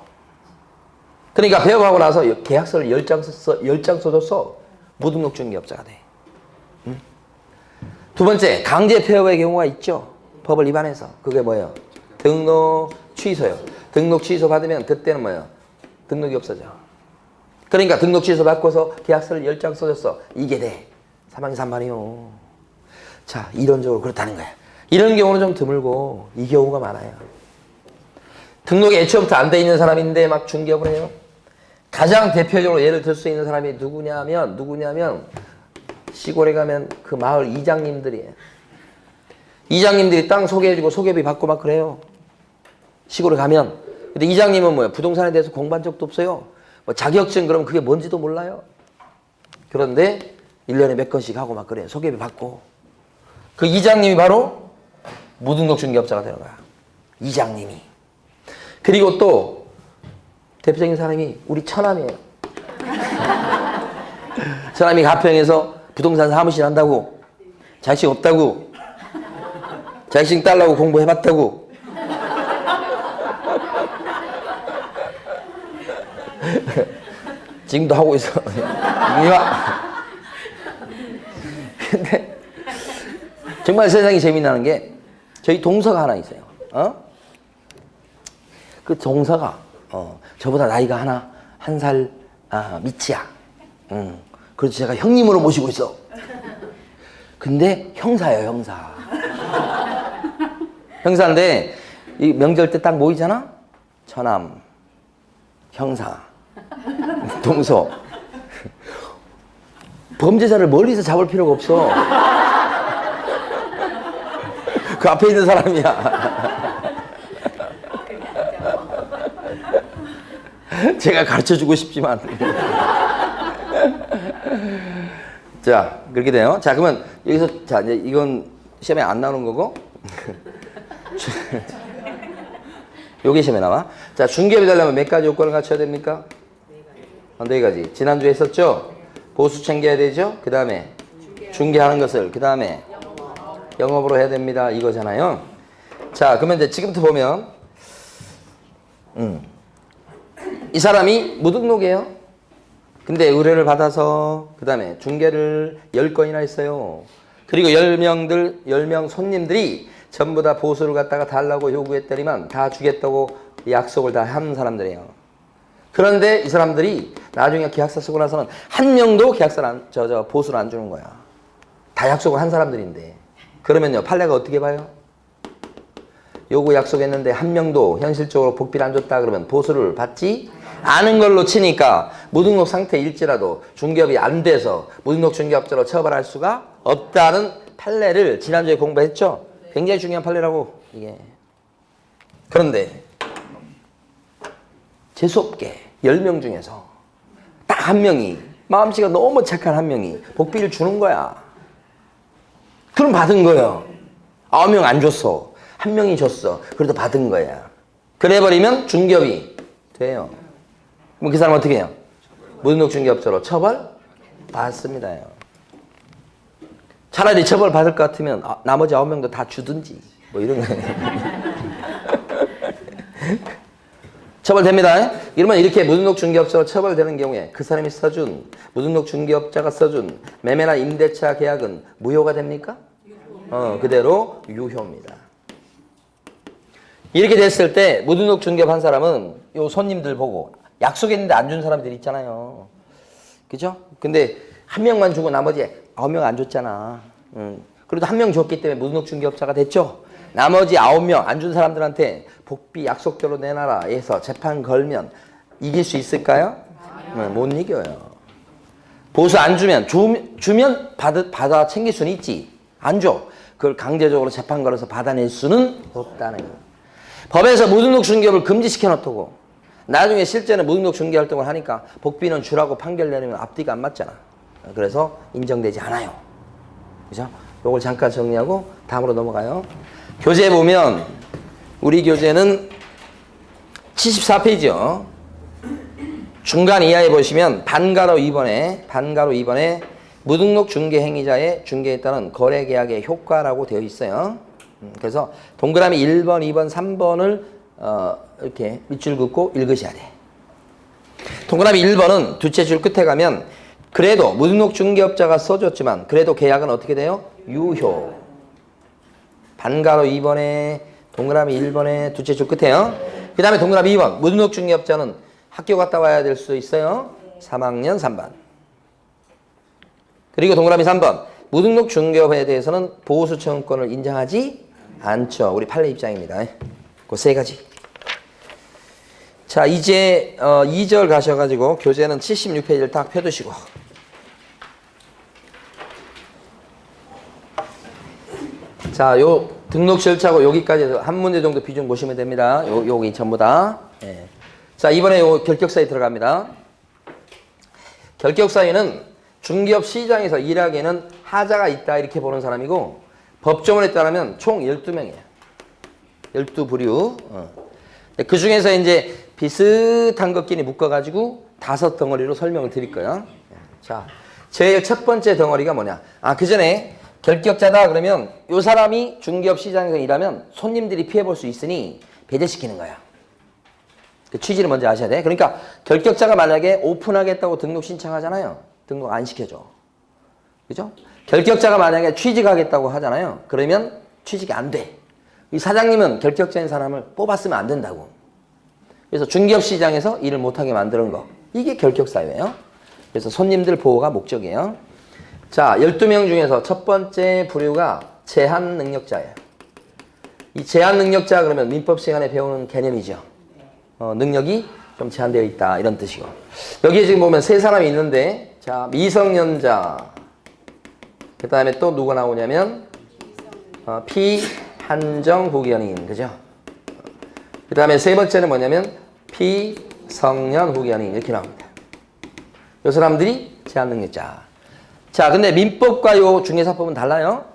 그러니까 폐업하고 나서 계약서를 10장 써줬어. 무등록 중개업자가 돼. 두 번째, 강제 폐업의 경우가 있죠. 법을 위반해서. 그게 뭐예요? 등록 취소요. 등록 취소 받으면 그때는 뭐예요? 등록이 없어져. 그러니까 등록 취소 받고서 계약서를 10장 써줬어. 이게 돼. 3학년 3반이요. 자, 이론적으로 그렇다는 거야. 이런 경우는 좀 드물고 이 경우가 많아요. 등록이 애초부터 안 돼 있는 사람인데 막 중개업을 해요. 가장 대표적으로 예를 들 수 있는 사람이 누구냐면 시골에 가면 그 마을 이장님들이에요. 이장님들이 땅 소개해주고 소개비 받고 막 그래요. 시골에 가면. 근데 이장님은 뭐예요? 부동산에 대해서 공부한 적도 없어요. 뭐 자격증 그러면 그게 뭔지도 몰라요. 그런데 1년에 몇 건씩 하고 막 그래요. 소개비 받고. 그 이장님이 바로 무등록 중개업자가 되는 거야. 이장님이. 그리고 또 대표적인 사람이 우리 처남이에요. 처남이 가평에서 부동산 사무실 한다고, 자격증 없다고, 자격증 딸라고 공부해봤다고. 지금도 하고 있어. 근데 정말 세상이 재미나는 게 저희 동서가 하나 있어요. 그 동서가 저보다 나이가 한 살 밑이야. 그래서 제가 형님으로 모시고 있어. 근데 형사예요, 형사. 형사인데 이 명절 때 딱 모이잖아. 처남, 형사, 동서. 범죄자를 멀리서 잡을 필요가 없어. 그 앞에 있는 사람이야. 제가 가르쳐주고 싶지만. 자, 그렇게 돼요. 자, 그러면 여기서, 자, 이제 이건 시험에 안 나오는 거고. 요게 시험에 나와. 자, 중개업이 되려면 몇 가지 요건을 갖춰야 됩니까? 4가지. 지난주에 했었죠? 보수 챙겨야 되죠? 그 다음에 중개하는 것을, 그 다음에 영업으로 해야 됩니다. 이거잖아요. 자, 그러면 이제 지금부터 보면, 이 사람이 무등록이에요. 근데 의뢰를 받아서 그 다음에 중개를 10건이나 했어요. 그리고 10명 손님들이 전부 다 보수를 갖다가 달라고 요구했더니만 다 주겠다고 약속을 다 한 사람들이에요. 그런데 이 사람들이 나중에 계약서 쓰고 나서는 한 명도 계약서를 보수를 안 주는 거야. 다 약속을 한 사람들인데. 그러면요, 판례가 어떻게 봐요? 요구 약속했는데 한 명도 현실적으로 복비를 안 줬다 그러면 보수를 받지 않은 걸로 치니까 무등록 상태일지라도 중개업이 안 돼서 무등록 중개업자로 처벌할 수가 없다는 판례를 지난주에 공부했죠? 굉장히 중요한 판례라고, 이게. 그런데 재수없게 10명 중에서 딱 한 명이, 마음씨가 너무 착한 한 명이 복비를 주는 거야. 그럼 받은 거예요. 9명 안 줬어. 한 명이 줬어. 그래도 받은 거야. 그래버리면 중개업이 돼요. 그럼 그 사람 어떻게 해요? 무등록 중개업자로 처벌 받습니다. 차라리 처벌 받을 것 같으면 나머지 9명도 다 주든지. 뭐 이런 거. 처벌됩니다. 이러면 이렇게 무등록 중개업자로 처벌되는 경우에 그 사람이 써준 무등록 중개업자가 써준 매매나 임대차 계약은 무효가 됩니까? 그대로 유효입니다. 이렇게 됐을 때 무등록 중개업 한 사람은 요 손님들 보고 약속했는데 안 준 사람들이 있잖아요. 그죠? 근데 한 명만 주고 나머지 9명 안 줬잖아. 그래도 한 명 줬기 때문에 무등록 중개업자가 됐죠. 나머지 9명 안 준 사람들한테 복비 약속대로 내놔라 해서 재판 걸면 이길 수 있을까요? 못 이겨요. 보수 안 주면 주면 받아 챙길 수는 있지. 안 줘. 그걸 강제적으로 재판 걸어서 받아낼 수는 없다는 거예요. 법에서 무등록 중개업을 금지시켜 놓고 나중에 실제는 무등록 중개 활동을 하니까 복비는 주라고 판결 내리면 앞뒤가 안 맞잖아. 그래서 인정되지 않아요. 그죠? 요걸 잠깐 정리하고 다음으로 넘어가요. 교재 보면 우리 교재는 74페이지요. 중간 이하에 보시면 반가로 2번에 무등록 중개 행위자의 중개에 따른 거래 계약의 효과라고 되어 있어요. 그래서 동그라미 1번, 2번, 3번을 이렇게 밑줄 긋고 읽으셔야 돼. 동그라미 1번은 둘째 줄 끝에 가면 그래도 무등록 중개업자가 써줬지만 그래도 계약은 어떻게 돼요? 유효. 반가로 2번에 동그라미 1번에 둘째 줄 끝에요. 그 다음에 동그라미 2번 무등록 중개업자는 학교 갔다 와야 될 수 있어요. 3학년 3반. 그리고 동그라미 3번 무등록 중개업에 대해서는 보호수청권을 인정하지 않죠. 우리 판례 입장입니다. 그 세 가지. 자, 이제 2절 가셔가지고 교재는 76페이지를 딱 펴두시고 자, 요 등록 절차고 여기까지 한 문제 정도 비중 보시면 됩니다. 여기 전부 다. 예. 자, 이번에 요 결격사유 들어갑니다. 결격사유는 중개업 시장에서 일하기에는 하자가 있다 이렇게 보는 사람이고 법조문에 따르면 총 12명이에요. 12부류. 그 중에서 이제 비슷한 것끼리 묶어가지고 5덩어리로 설명을 드릴 거예요. 자, 제일 첫 번째 덩어리가 뭐냐. 그 전에 결격자다 그러면 이 사람이 중개업 시장에서 일하면 손님들이 피해볼 수 있으니 배제시키는 거야. 그 취지를 먼저 아셔야 돼. 그러니까 결격자가 만약에 오픈하겠다고 등록 신청하잖아요. 등록 안 시켜줘. 그죠? 결격자가 만약에 취직하겠다고 하잖아요. 그러면 취직이 안 돼. 이 사장님은 결격자인 사람을 뽑았으면 안 된다고. 그래서 중개업 시장에서 일을 못하게 만드는 거. 이게 결격사유예요. 그래서 손님들 보호가 목적이에요. 자, 12명 중에서 첫 번째 부류가 제한 능력자예요. 이 제한 능력자 그러면 민법 시간에 배우는 개념이죠. 능력이 좀 제한되어 있다 이런 뜻이고. 여기에 지금 보면 세 사람이 있는데 자, 미성년자 그 다음에 또 누가 나오냐면 피한정 후견인 그죠? 그 다음에 세 번째는 뭐냐면 피성년 후견인 이렇게 나옵니다. 이 사람들이 제한 능력자. 자, 근데 민법과 요 중개사법은 달라요.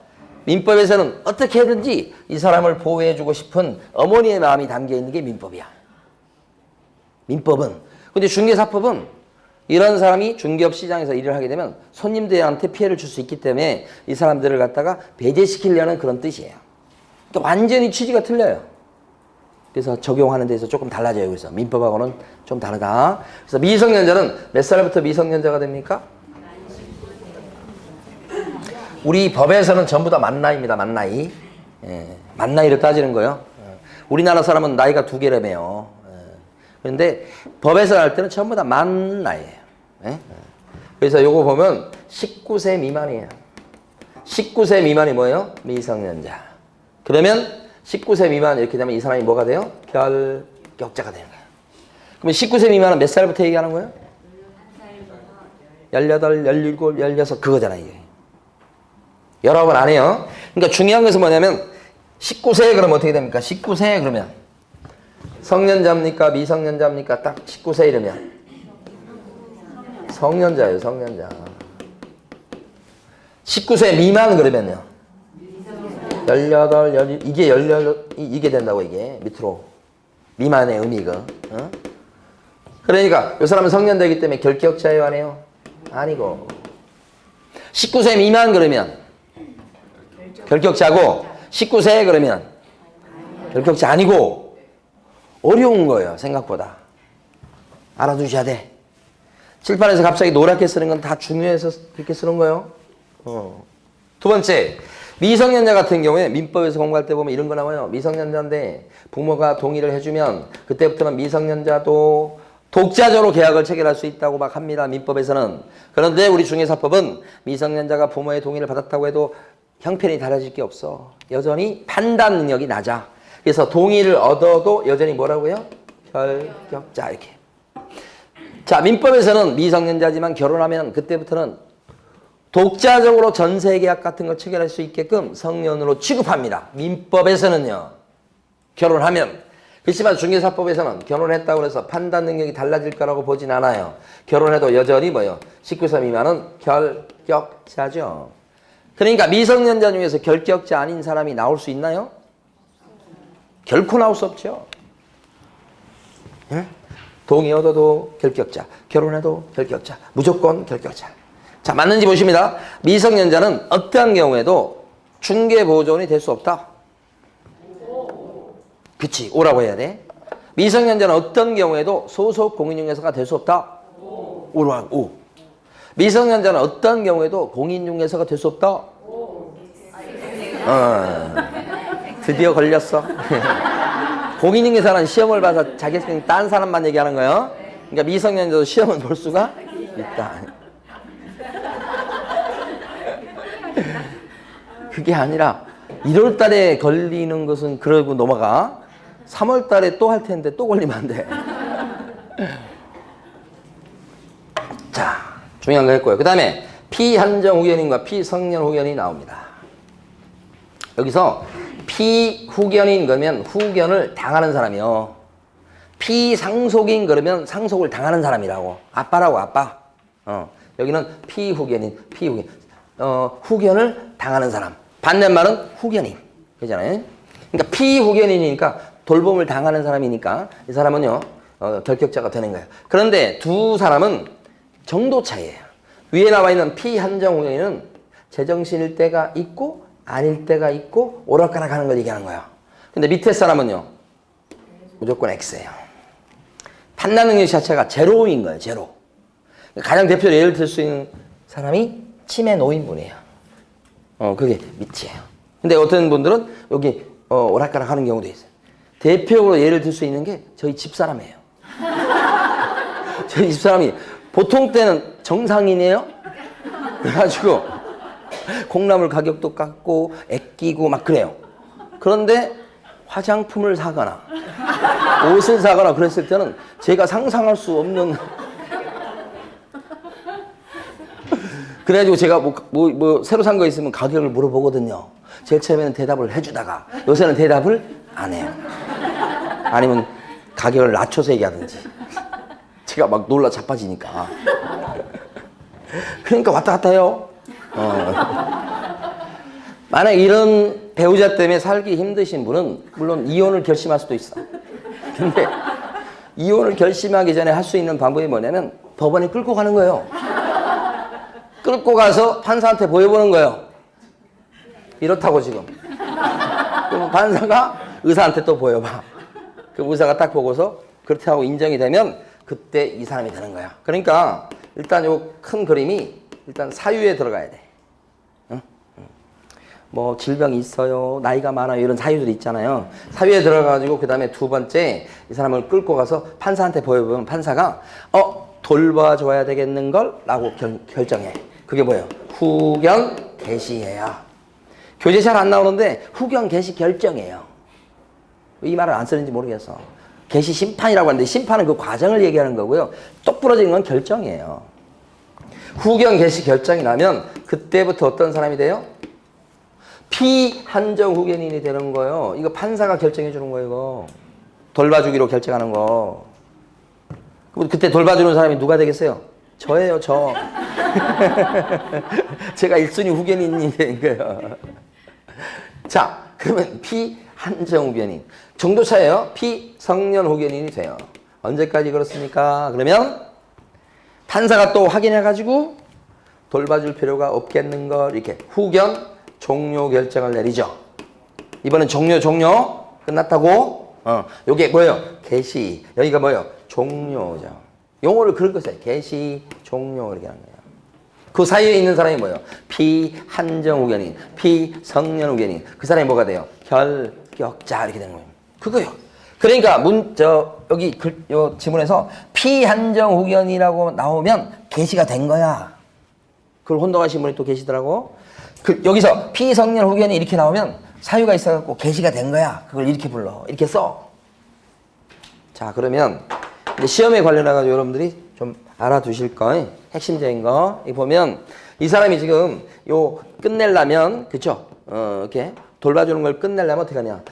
민법에서는 어떻게든지 이 사람을 보호해주고 싶은 어머니의 마음이 담겨 있는 게 민법이야. 민법은. 근데 중개사법은 이런 사람이 중개업 시장에서 일을 하게 되면 손님들한테 피해를 줄 수 있기 때문에 이 사람들을 갖다가 배제시키려는 그런 뜻이에요. 그러니까 완전히 취지가 틀려요. 그래서 적용하는 데서 조금 달라져요. 그래서 민법하고는 좀 다르다. 그래서 미성년자는 몇 살부터 미성년자가 됩니까? 우리 법에서는 전부 다 만나이입니다. 만나이. 예, 만나이로 따지는 거예요. 우리나라 사람은 나이가 2개라며요. 그런데 법에서 할 때는 전부 다 만나이예요. 예? 그래서 요거 보면 19세 미만이에요. 19세 미만이 뭐예요? 미성년자. 그러면 19세 미만 이렇게 되면 이 사람이 뭐가 돼요? 결격자가 되는 거예요. 그러면 19세 미만은 몇 살부터 얘기하는 거예요? 18, 17, 16 그거잖아요. 이게. 19은 안 해요. 그러니까 중요한 것은 뭐냐면 19세 그러면 어떻게 됩니까? 19세 그러면 성년자입니까? 미성년자입니까? 딱 19세 이러면 성년자예요. 성년자. 19세 미만 그러면요. 18, 16 이게 18 이게 된다고 이게 밑으로 미만의 의미가. 그러니까 이 사람은 성년자이기 때문에 결격자예요, 안 해요? 아니고 19세 미만 그러면 결격자고 19세 그러면 결격자 아니고 어려운 거예요. 생각보다. 알아두셔야 돼. 칠판에서 갑자기 노랗게 쓰는 건 다 중요해서 그렇게 쓰는 거예요. 두 번째, 미성년자 같은 경우에 민법에서 공부할 때 보면 이런 거 나와요. 미성년자인데 부모가 동의를 해주면 그때부터는 미성년자도 독자적으로 계약을 체결할 수 있다고 막 합니다. 민법에서는. 그런데 우리 중개사법은 미성년자가 부모의 동의를 받았다고 해도 형편이 달라질 게 없어. 여전히 판단 능력이 낮아. 그래서 동의를 얻어도 여전히 뭐라고요? 결격자 이렇게. 자, 민법에서는 미성년자지만 결혼하면 그때부터는 독자적으로 전세계약 같은 걸 체결할 수 있게끔 성년으로 취급합니다. 민법에서는요. 결혼하면. 그렇지만 중개사법에서는 결혼했다고 해서 판단 능력이 달라질 거라고 보진 않아요. 결혼해도 여전히 뭐요? 19세 미만은 결격자죠. 그러니까 미성년자 중에서 결격자 아닌 사람이 나올 수 있나요? 결코 나올 수 없죠. 예? 동의 얻어도 결격자, 결혼해도 결격자, 무조건 결격자. 자, 맞는지 보십니다. 미성년자는 어떠한 경우에도 중개보조원이 될 수 없다. 그치, 오라고 해야 돼. 미성년자는 어떤 경우에도 소속 공인중개사가 될 수 없다. 오라, 오. 미성년자는 어떤 경우에도 공인중개사가 될 수 없다. 드디어 걸렸어. 공인중개사는 시험을 봐서 자격증 딴 사람만 얘기하는 거예요. 그러니까 미성년자도 시험을 볼 수가 있다. 그게 아니라 1월 달에 걸리는 것은 그러고 넘어가. 3월 달에 또 할 텐데 또 걸리면 안 돼. 자, 중요한 거 했고요. 그 다음에 피한정 후견인과 피성년 후견이 나옵니다. 여기서 피후견인 그러면 후견을 당하는 사람이요. 피상속인 그러면 상속을 당하는 사람이라고. 아빠라고, 아빠. 여기는 피후견인, 피후견. 후견을 당하는 사람. 반대말은 후견인. 그잖아요. 그러니까 피후견인이니까 돌봄을 당하는 사람이니까 이 사람은요, 결격자가 되는 거예요. 그런데 두 사람은 정도 차이예요. 위에 나와 있는 피한정 후견인은 제정신일 때가 있고 아닐 때가 있고 오락가락 하는 걸 얘기하는 거예요. 근데 밑에 사람은요, 무조건 X예요. 판단 능력 자체가 제로인 거예요, 제로. 가장 대표로 예를 들 수 있는 사람이 치매 노인분이에요. 그게 밑이에요. 근데 어떤 분들은 여기 오락가락 하는 경우도 있어요. 대표적으로 예를 들 수 있는 게 저희 집사람이에요. 저희 집사람이 보통 때는 정상인이에요. 그래가지고 콩나물 가격도 깎고 아끼고 막 그래요. 그런데 화장품을 사거나 옷을 사거나 그랬을 때는 제가 상상할 수 없는 그래가지고 제가 뭐 새로 산 거 있으면 가격을 물어보거든요. 제일 처음에는 대답을 해주다가 요새는 대답을 안 해요. 아니면 가격을 낮춰서 얘기하든지. 제가 막 놀라 자빠지니까. 그러니까 왔다 갔다 해요. 만약 이런 배우자 때문에 살기 힘드신 분은 물론 이혼을 결심할 수도 있어. 근데 이혼을 결심하기 전에 할 수 있는 방법이 뭐냐면 법원에 끌고 가는 거예요. 끌고 가서 판사한테 보여보는 거예요. 이렇다고 지금. 그럼 판사가 의사한테 또 보여봐. 그 의사가 딱 보고서 그렇게 하고 인정이 되면 그때 이 사람이 되는 거야. 그러니까 일단 요 큰 그림이 일단 사유에 들어가야 돼. 응? 뭐 질병이 있어요, 나이가 많아요, 이런 사유들이 있잖아요. 사유에 들어가가지고 그 다음에 두 번째 이 사람을 끌고 가서 판사한테 보여보면 판사가 돌봐줘야 되겠는걸? 라고 결정해. 그게 뭐예요? 후견 개시예요. 교재 잘 안 나오는데 후견 개시 결정이에요. 이 말을 안 쓰는지 모르겠어. 개시 심판이라고 하는데 심판은 그 과정을 얘기하는 거고요. 똑 부러진 건 결정이에요. 후견 개시 결정이 나면 그때부터 어떤 사람이 돼요? 피한정 후견인이 되는 거예요. 이거 판사가 결정해 주는 거예요. 이거 돌봐주기로 결정하는 거. 그때 돌봐주는 사람이 누가 되겠어요? 저예요, 저. 제가 1순위 후견인이 된 거예요. 자, 그러면 피한정 후견인. 정도 차예요. 피성년 후견인이 돼요. 언제까지 그렇습니까? 그러면 판사가 또 확인해가지고 돌봐줄 필요가 없겠는걸 이렇게 후견 종료 결정을 내리죠. 이번엔 종료. 끝났다고? 요게 뭐예요? 개시. 여기가 뭐예요? 종료죠. 용어를 그렇게 써요. 개시, 종료 이렇게 하는 거예요. 그 사이에 있는 사람이 뭐예요? 피한정후견인, 피성년후견인. 그 사람이 뭐가 돼요? 결격자 이렇게 되는 거예요. 그거요. 그러니까 여기 요 지문에서 피한정후견이라고 나오면 개시가 된 거야. 그걸 혼동한 신문이 또 계시더라고. 여기서 피성년후견이 이렇게 나오면 사유가 있어갖고 개시가 된 거야. 그걸 이렇게 불러. 이렇게 써. 자, 그러면 이제 시험에 관련해가지고 여러분들이 좀 알아두실 거, 핵심적인 거. 이 보면 이 사람이 지금 요 끝내려면, 그쵸? 이렇게 돌봐주는 걸 끝내려면 어떻게 하냐.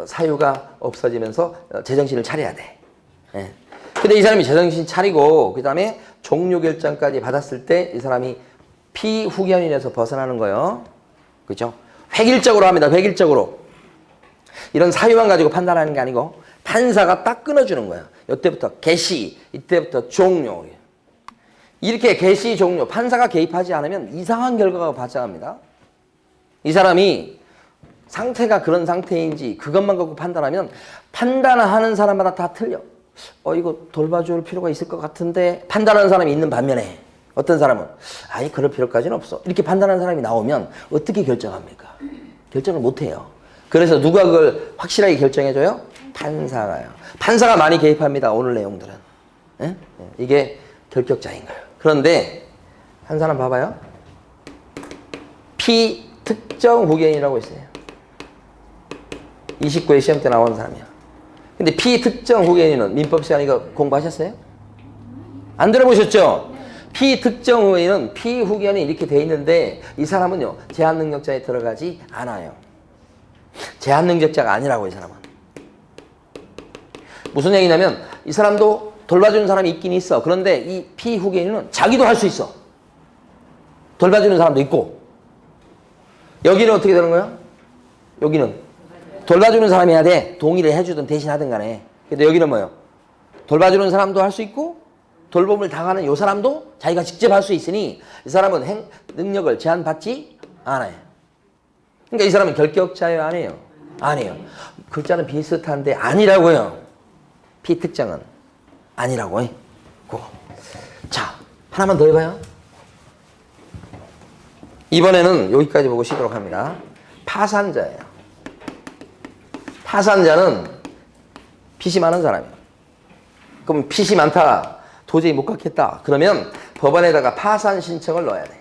사유가 없어지면서 제정신을 차려야 돼. 예. 근데 이 사람이 제정신 차리고, 그 다음에 종료 결정까지 받았을 때 이 사람이 피후견인에서 벗어나는 거예요. 그죠? 획일적으로 합니다. 획일적으로. 이런 사유만 가지고 판단하는 게 아니고 판사가 딱 끊어주는 거야. 이때부터 개시, 이때부터 종료. 이렇게 개시, 종료. 판사가 개입하지 않으면 이상한 결과가 발생합니다. 이 사람이 상태가 그런 상태인지 그것만 갖고 판단하면 판단하는 사람마다 다 틀려. 이거 돌봐줄 필요가 있을 것 같은데 판단하는 사람이 있는 반면에 어떤 사람은 아니 그럴 필요까지는 없어. 이렇게 판단하는 사람이 나오면 어떻게 결정합니까? 결정을 못해요. 그래서 누가 그걸 확실하게 결정해줘요? 판사가요. 판사가 많이 개입합니다. 오늘 내용들은. 예? 이게 결격자인 거예요. 그런데 한 사람 봐봐요. 피특정 후견이라고 있어요. 29회 시험 때 나오는 사람이야. 근데 피특정 후견인은 민법 시간 이거 공부하셨어요? 안 들어보셨죠? 피특정 후견인은 피후견이 이렇게 돼 있는데 이 사람은요 제한능력자에 들어가지 않아요. 제한능력자가 아니라고 이 사람은. 무슨 얘기냐면 이 사람도 돌봐주는 사람이 있긴 있어. 그런데 이 피후견인은 자기도 할 수 있어. 돌봐주는 사람도 있고. 여기는 어떻게 되는 거야? 여기는 돌봐주는 사람이 해야 돼. 동의를 해주든 대신하든 간에. 근데 여기는 뭐예요? 돌봐주는 사람도 할 수 있고 돌봄을 당하는 이 사람도 자기가 직접 할 수 있으니 이 사람은 능력을 제한받지 않아요. 그러니까 이 사람은 결격자예요? 아니에요? 아니에요. 글자는 비슷한데 아니라고요. 피특정은 아니라고. 그거. 자, 하나만 더 해봐요. 이번에는 여기까지 보고 쉬도록 합니다. 파산자예요. 파산자는 빚이 많은 사람이에요. 그럼 빚이 많다. 도저히 못 갚겠다. 그러면 법원에다가 파산 신청을 넣어야 돼.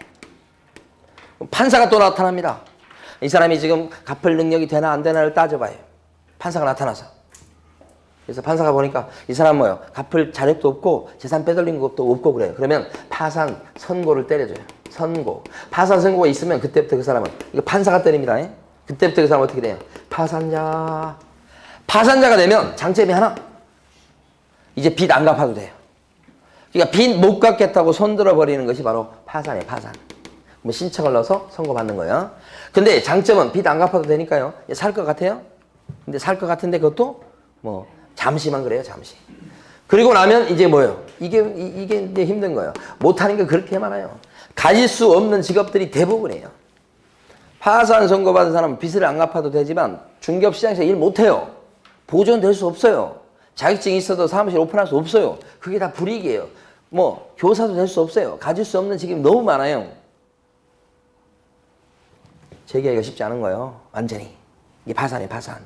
판사가 또 나타납니다. 이 사람이 지금 갚을 능력이 되나 안 되나를 따져봐요. 판사가 나타나서. 그래서 판사가 보니까 이 사람 뭐예요? 갚을 자력도 없고 재산 빼돌린 것도 없고 그래요. 그러면 파산 선고를 때려줘요. 선고. 파산 선고가 있으면 그때부터 그 사람은 이거 판사가 때립니다. 그때부터 그 사람은 어떻게 돼요? 파산자. 파산자가 되면 장점이 하나. 이제 빚 안 갚아도 돼요. 그러니까 빚 못 갚겠다고 손들어 버리는 것이 바로 파산이에요. 파산. 뭐 신청을 넣어서 선고받는 거예요. 근데 장점은 빚 안 갚아도 되니까요. 살 것 같아요. 근데 살 것 같은데 그것도 뭐 잠시만 그래요. 잠시. 그리고 나면 이제 뭐예요? 이게 이제 힘든 거예요. 못하는 게 그렇게 많아요. 가질 수 없는 직업들이 대부분이에요. 파산 선고받은 사람은 빚을 안 갚아도 되지만 중개업시장에서 일 못해요. 보존될 수 없어요. 자격증이 있어도 사무실 오픈할 수 없어요. 그게 다 불이익이에요. 뭐 교사도 될 수 없어요. 가질 수 없는 직업이 너무 많아요. 재기하기가 쉽지 않은 거예요. 완전히. 이게 파산이에요. 파산.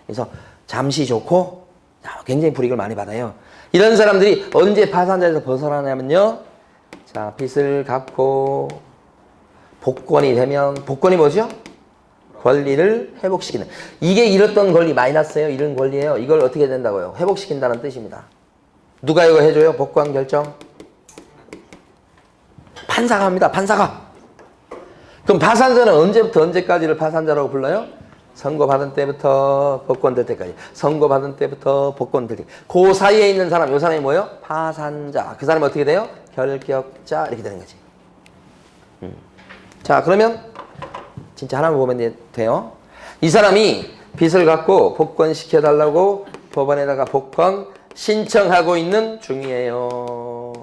그래서 잠시 좋고 굉장히 불이익을 많이 받아요. 이런 사람들이 언제 파산자에서 벗어나냐면요. 자, 빚을 갚고 복권이 되면, 복권이 뭐죠? 권리를 회복시키는. 이게 잃었던 권리 마이너스예요. 잃은 권리예요. 이걸 어떻게 된다고요? 회복시킨다는 뜻입니다. 누가 이거 해줘요? 복권 결정? 판사가 합니다. 판사가. 그럼 파산자는 언제부터 언제까지를 파산자라고 불러요? 선고받은 때부터 복권 될 때까지. 선고받은 때부터 복권 될 때까지. 그 사이에 있는 사람, 이 사람이 뭐예요? 파산자. 그 사람이 어떻게 돼요? 결격자. 이렇게 되는 거지. 자, 그러면 진짜 하나만 보면 돼요. 이 사람이 빚을 갖고 복권 시켜달라고 법원에다가 복권 신청하고 있는 중이에요.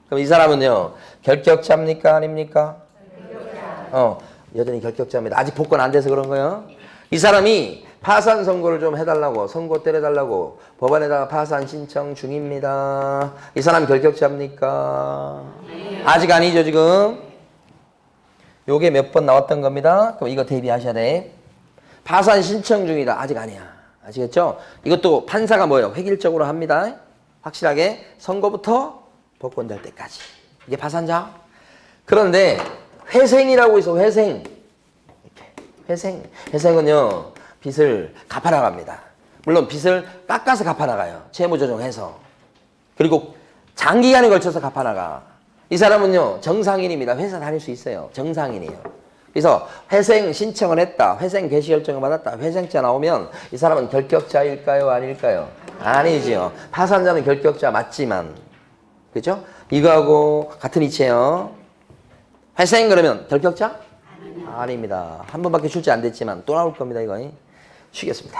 그럼 이 사람은요, 결격자입니까? 아닙니까? 결격자. 여전히 결격자입니다. 아직 복권 안 돼서 그런 거예요. 이 사람이 파산 선고를 좀 해달라고, 선고 때려달라고 법원에다가 파산 신청 중입니다. 이 사람 결격자입니까? 아직 아니죠, 지금? 요게 몇 번 나왔던 겁니다. 그럼 이거 대비하셔야 돼. 파산 신청 중이다. 아직 아니야. 아시겠죠? 이것도 판사가 뭐예요? 획일적으로 합니다. 확실하게 선고부터 복권될 때까지. 이게 파산자. 그런데 회생이라고 해서 회생. 회생은요, 빚을 갚아나갑니다. 물론 빚을 깎아서 갚아나가요. 채무조정해서. 그리고 장기간에 걸쳐서 갚아나가. 이 사람은요, 정상인입니다. 회사 다닐 수 있어요. 정상인이에요. 그래서 회생 신청을 했다. 회생 개시 결정을 받았다. 회생자 나오면 이 사람은 결격자일까요? 아닐까요? 아니지요. 파산자는 결격자 맞지만. 그죠? 이거하고 같은 이치예요. 회생 그러면 결격자? 아닙니다. 한 번밖에 출제 안 됐지만 또 나올 겁니다. 이거. 쉬겠습니다.